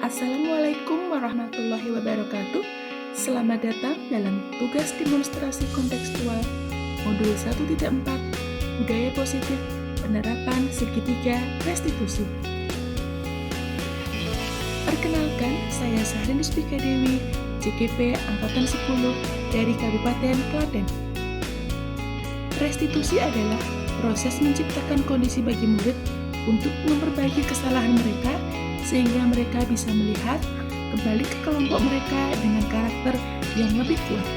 Assalamualaikum warahmatullahi wabarakatuh. Selamat datang dalam tugas demonstrasi kontekstual modul 1.4 Budaya Positif Penerapan Segitiga Restitusi. Perkenalkan, saya Sahrin Rizpika Dewi, JKP Angkatan 10 dari Kabupaten Klaten. Restitusi adalah proses menciptakan kondisi bagi murid untuk memperbaiki kesalahan mereka sehingga mereka bisa melihat kembali ke kelompok mereka dengan karakter yang lebih kuat.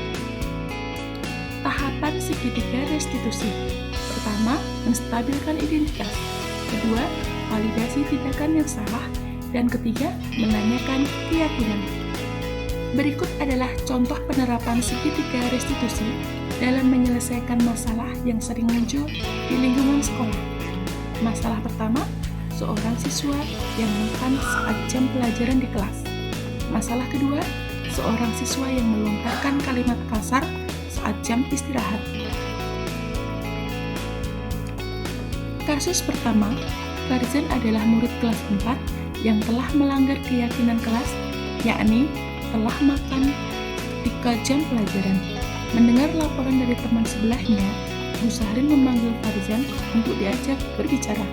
Tahapan segitiga restitusi. Pertama, menstabilkan identitas. Kedua, validasi tindakan yang salah. Dan ketiga, menanyakan keyakinan. Berikut adalah contoh penerapan segitiga restitusi dalam menyelesaikan masalah yang sering muncul di lingkungan sekolah. Masalah pertama, seorang siswa yang makan saat jam pelajaran di kelas. Masalah kedua, seorang siswa yang melontarkan kalimat kasar saat jam istirahat. Kasus pertama, Farzan adalah murid kelas 4 yang telah melanggar keyakinan kelas, yakni telah makan ketika jam pelajaran. Mendengar laporan dari teman sebelahnya, Bu Sahrin memanggil Farzan untuk diajak berbicara.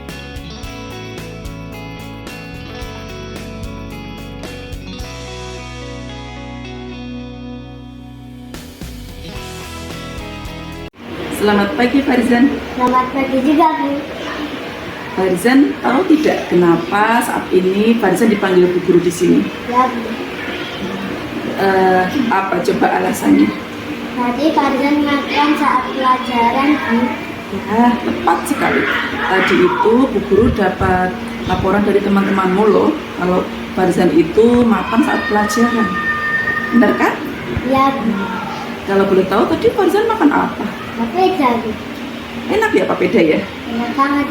Selamat pagi Farzan. Selamat pagi juga, Bu. Farzan, tahu tidak kenapa saat ini Farzan dipanggil Bu Guru di sini? Ya, Bu. Apa coba alasannya? Tadi Farzan makan saat pelajaran, Bu. Ya, tepat sekali. Tadi itu Bu Guru dapat laporan dari teman-temanmu loh, kalau Farzan itu makan saat pelajaran. Benar kan? Ya, Bu. Kalau boleh tahu tadi Farzan makan apa? Papeda, Bu. Enak ya papeda ya? Enak banget.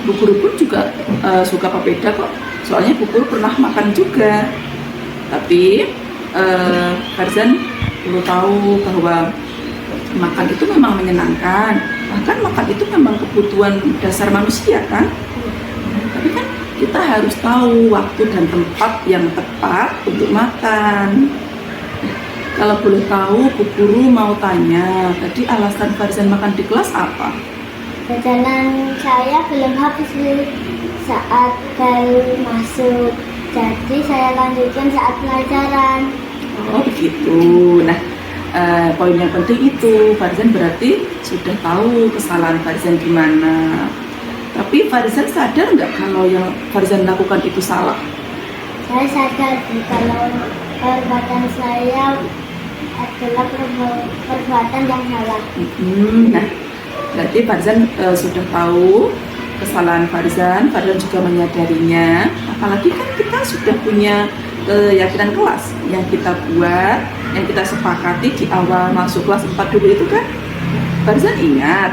Bu Guru pun juga suka papeda kok. Soalnya Bu Guru pernah makan juga. Tapi Farzan perlu tahu bahwa makan itu memang menyenangkan. Bahkan makan itu memang kebutuhan dasar manusia kan. Tapi kan kita harus tahu waktu dan tempat yang tepat untuk makan. Kalau boleh tahu, Bu Guru mau tanya, tadi alasan Farzan makan di kelas apa? Jajanan saya belum habis, Bu, saat baru masuk. Jadi saya lanjutkan saat pelajaran. Oh begitu. Nah, poin yang penting itu Farzan berarti sudah tahu kesalahan Farzan gimana. Tapi Farzan sadar nggak kalau yang Farzan lakukan itu salah? Saya sadar, Bu, kalau perbuatan saya adalah perbuatan yang salah. Nah, berarti Farzan sudah tahu kesalahan Farzan juga menyadarinya. Apalagi kan kita sudah punya keyakinan kelas yang kita buat, yang kita sepakati di awal masuk kelas 4 dulu itu kan. Farzan ingat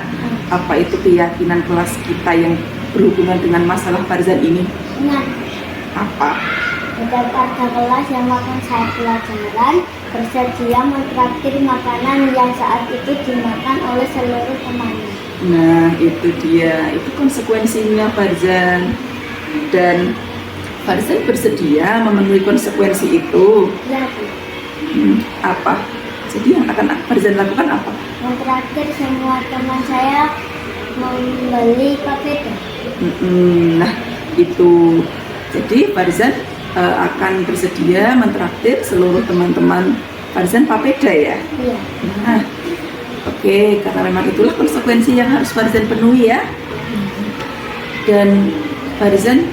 apa itu keyakinan kelas kita yang berhubungan dengan masalah Farzan ini? Ingat, Apa? ada warga kelas yang makan saat pelajaran bersedia mentraktir makanan yang saat itu dimakan oleh seluruh temannya. Nah, itu dia. Itu konsekuensinya Farzan. Dan Farzan bersedia memenuhi konsekuensi itu. Ya, Bu. Apa? Jadi yang akan Farzan lakukan apa? Mentraktir semua teman saya membeli papeda. Nah, itu. Jadi Farzan akan bersedia mentraktir seluruh teman-teman Farzan papeda ya? Iya. Nah, oke, karena memang itulah konsekuensi yang harus Farzan penuhi ya. Dan Farzan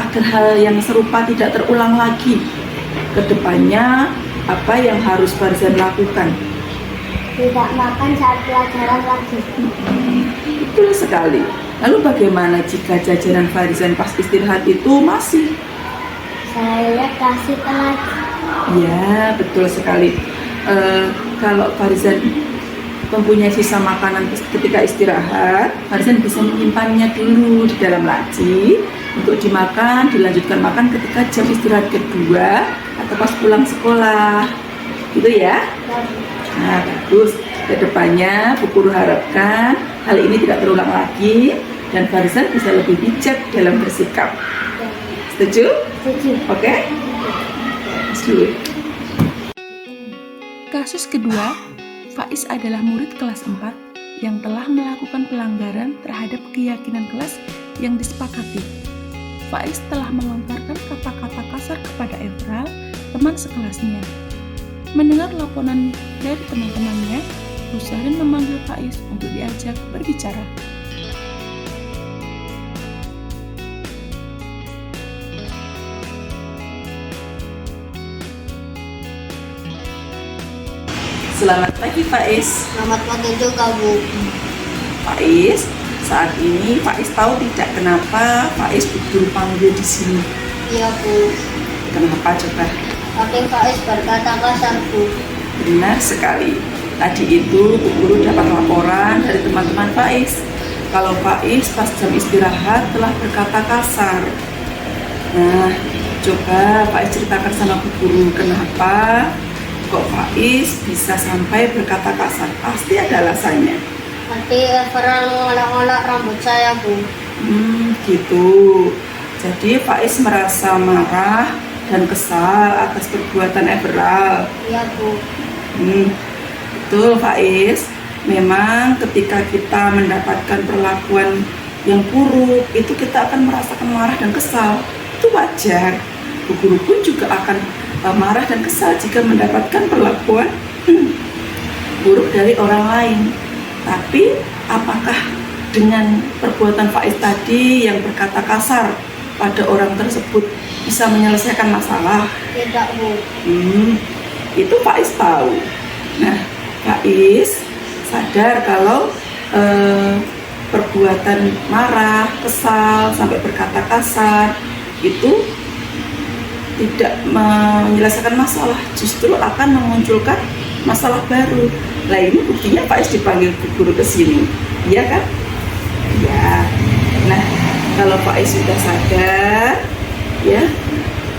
agar hal yang serupa tidak terulang lagi ke depannya, apa yang harus Farzan lakukan? Tidak makan saat pelajaran lagi. Betul sekali. Lalu bagaimana jika jajanan Farzan pas istirahat itu masih? Saya kasih ke lagi. Ya, betul sekali. Kalau Farzan mempunyai sisa makanan ketika istirahat, Farzan bisa menyimpannya dulu di dalam laci untuk dimakan, dilanjutkan makan ketika jam istirahat kedua atau pas pulang sekolah. Gitu ya? Nah, bagus. Kedepannya, Bu Guru harapkan hal ini tidak terulang lagi dan Farzan bisa lebih bijak dalam bersikap. Setuju? Setuju. Oke? Setuju. Kasus kedua, Faiz adalah murid kelas 4 yang telah melakukan pelanggaran terhadap keyakinan kelas yang disepakati. Faiz telah melontarkan kata-kata kasar kepada Efral, teman sekelasnya. Mendengar laporan dari teman-temannya, Bu Sarin memanggil Faiz untuk diajak berbicara. Selamat pagi Faiz. Selamat pagi juga, Bu. Faiz, saat ini Faiz tahu tidak kenapa Faiz betul panggil di sini? Iya, Bu. Kenapa coba? Tapi Faiz berkata kasar, Bu. Benar sekali. Tadi itu Bu Guru dapat laporan dari teman-teman Faiz kalau Faiz pas jam istirahat telah berkata kasar. Nah, coba Faiz ceritakan sama Bu Guru kenapa kok Faiz bisa sampai berkata kasar. Pasti ada alasannya. Nanti Efral mengolok-olok rambut saya, Bu. Gitu. Jadi Faiz merasa marah dan kesal atas perbuatan Efral. Iya, Bu. Betul Faiz. Memang ketika kita mendapatkan perlakuan yang buruk, itu kita akan merasakan marah dan kesal. Itu wajar. Bu Guru pun juga akan marah dan kesal jika mendapatkan perlakuan buruk dari orang lain. Tapi apakah dengan perbuatan Faiz tadi yang berkata kasar pada orang tersebut bisa menyelesaikan masalah? Tidak, Bu. Itu Faiz tahu. Nah, Faiz sadar kalau perbuatan marah, kesal, sampai berkata kasar itu tidak menyelesaikan masalah, justru akan memunculkan masalah baru. Nah, ini buktinya Faiz dipanggil Bu Guru ke sini, iya kan? Ya. Nah, kalau Faiz sudah sadar ya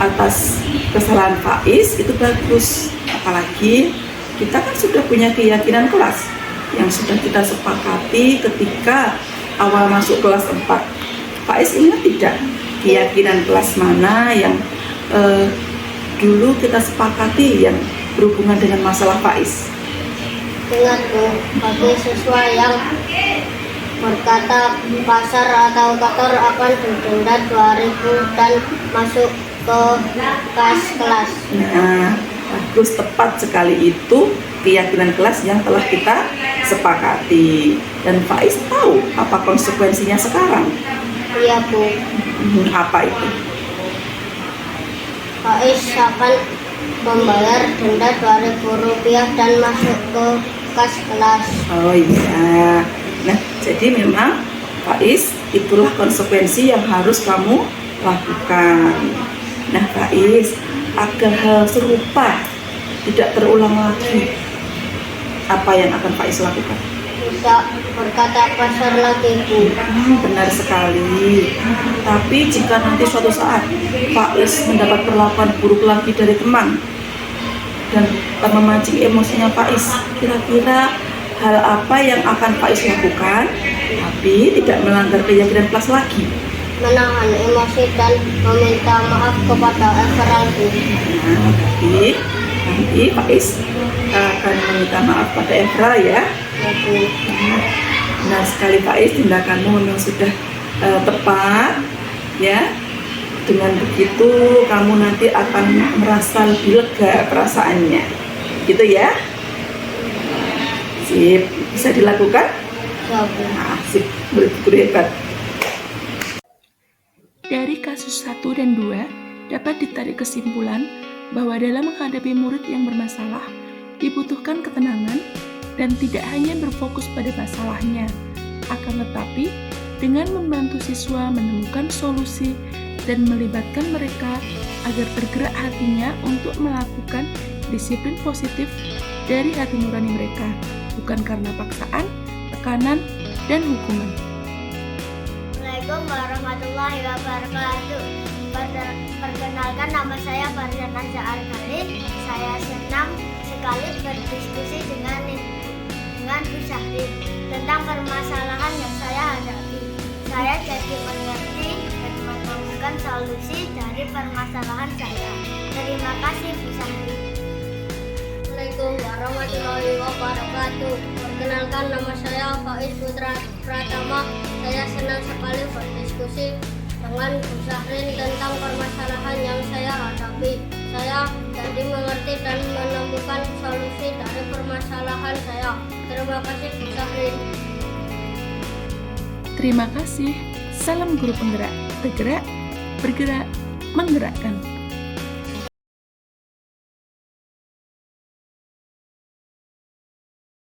atas kesalahan Faiz, itu bagus. Apalagi kita kan sudah punya keyakinan kelas yang sudah kita sepakati ketika awal masuk kelas 4. Faiz ingat tidak keyakinan kelas mana yang dulu kita sepakati yang berhubungan dengan masalah Faiz? Ingat, Bu. Bagi siswa yang berkata kasar atau kotor akan didenda 2.000 dan masuk ke kas kelas. Nah, bagus, tepat sekali, itu keyakinan kelas yang telah kita sepakati. Dan Faiz tahu apa konsekuensinya sekarang? Iya, Bu. Apa itu? Faiz akan membayar denda 2.000 rupiah dan masuk ke kas kelas. Oh iya. Nah, jadi memang Faiz, itulah konsekuensi yang harus kamu lakukan. Nah Faiz, agar hal serupa tidak terulang lagi, apa yang akan Faiz lakukan? Tidak berkata kasar lagi, Bu. Benar sekali. Tapi jika nanti suatu saat Faiz mendapat perlakuan buruk lagi dari teman dan memancing emosinya Faiz, kira-kira hal apa yang akan Faiz lakukan tapi tidak melanggar keyakinan kelas lagi? Menahan emosi dan meminta maaf kepada Efral, Bu. Nah, tapi nanti Faiz akan meminta maaf pada Efral ya. Ya, Bu. Benar sekali Faiz, tindakanmu memang sudah tepat ya. Dengan begitu kamu nanti akan merasa lebih lega perasaannya, gitu ya. Sip, bisa dilakukan? Ya, Bu. Nah, sip, betul hebat. Dari kasus 1 dan 2 dapat ditarik kesimpulan bahwa dalam menghadapi murid yang bermasalah dibutuhkan ketenangan dan tidak hanya berfokus pada masalahnya, akan tetapi dengan membantu siswa menemukan solusi dan melibatkan mereka agar tergerak hatinya untuk melakukan disiplin positif dari hati nurani mereka, bukan karena paksaan, tekanan, dan hukuman. Assalamualaikum warahmatullahi wabarakatuh. Perkenalkan, nama saya Farzan Azza Al-Khalid. Saya senang sekali berdiskusi dengan Bu Syahrin tentang permasalahan yang saya hadapi. Saya jadi mengerti dan menemukan menemukan solusi dari permasalahan saya. Terima kasih Bu Sahri. Assalamualaikum warahmatullahi wabarakatuh. Perkenalkan, nama saya Faiz Putra Pratama. Saya senang sekali berdiskusi dengan Bu Sahrin tentang permasalahan yang saya hadapi. Saya jadi mengerti dan menemukan solusi dari permasalahan saya. Terima kasih Bu Sahrin. Terima kasih. Salam guru penggerak. Bergerak, bergerak, menggerakkan.